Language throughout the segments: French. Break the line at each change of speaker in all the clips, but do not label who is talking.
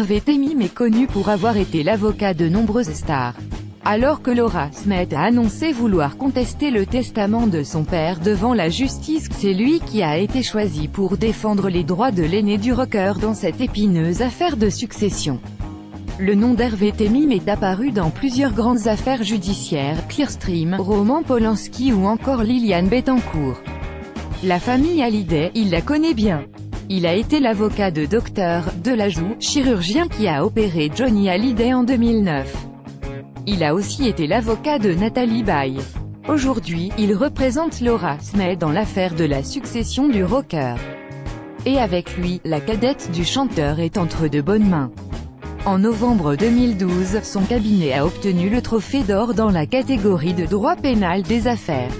Hervé Temim est connu pour avoir été l'avocat de nombreuses stars. Alors que Laura Smet a annoncé vouloir contester le testament de son père devant la justice, c'est lui qui a été choisi pour défendre les droits de l'aîné du rocker dans cette épineuse affaire de succession. Le nom d'Hervé Temim est apparu dans plusieurs grandes affaires judiciaires, Clearstream, Roman Polanski ou encore Liliane Bettencourt. La famille Hallyday, il la connaît bien. Il a été l'avocat de Dr. Delajoux, chirurgien qui a opéré Johnny Hallyday en 2009. Il a aussi été l'avocat de Nathalie Baye. Aujourd'hui, il représente Laura Smet dans l'affaire de la succession du rocker. Et avec lui, la cadette du chanteur est entre de bonnes mains. En novembre 2012, son cabinet a obtenu le trophée d'or dans la catégorie de droit pénal des affaires.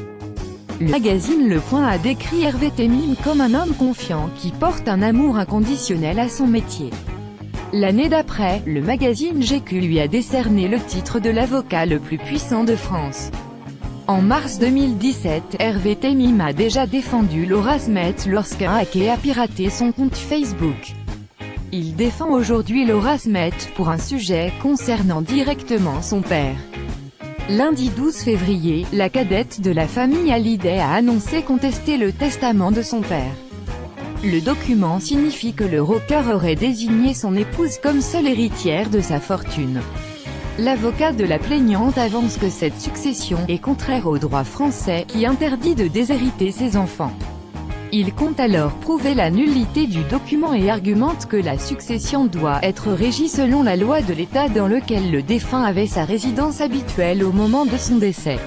Le magazine Le Point a décrit Hervé Temim comme un homme confiant qui porte un amour inconditionnel à son métier. L'année d'après, le magazine GQ lui a décerné le titre de l'avocat le plus puissant de France. En mars 2017, Hervé Temim a déjà défendu Laura Smet lorsqu'un hacker a piraté son compte Facebook. Il défend aujourd'hui Laura Smet pour un sujet concernant directement son père. Lundi 12 février, la cadette de la famille Hallyday a annoncé contester le testament de son père. Le document signifie que le rocker aurait désigné son épouse comme seule héritière de sa fortune. L'avocat de la plaignante avance que cette succession est contraire au droit français, qui interdit de déshériter ses enfants. Il compte alors prouver la nullité du document et argumente que la succession doit être régie selon la loi de l'État dans lequel le défunt avait sa résidence habituelle au moment de son décès.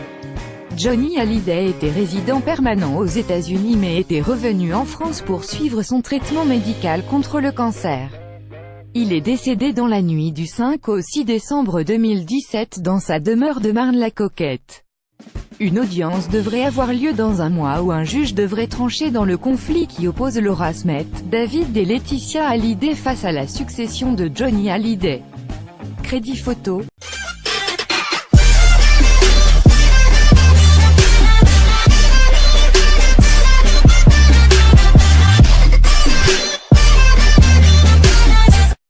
Johnny Hallyday était résident permanent aux États-Unis mais était revenu en France pour suivre son traitement médical contre le cancer. Il est décédé dans la nuit du 5 au 6 décembre 2017 dans sa demeure de Marne-la-Coquette. Une audience devrait avoir lieu dans un mois où un juge devrait trancher dans le conflit qui oppose Laura Smet, David et Laetitia Hallyday face à la succession de Johnny Hallyday. Crédit photo.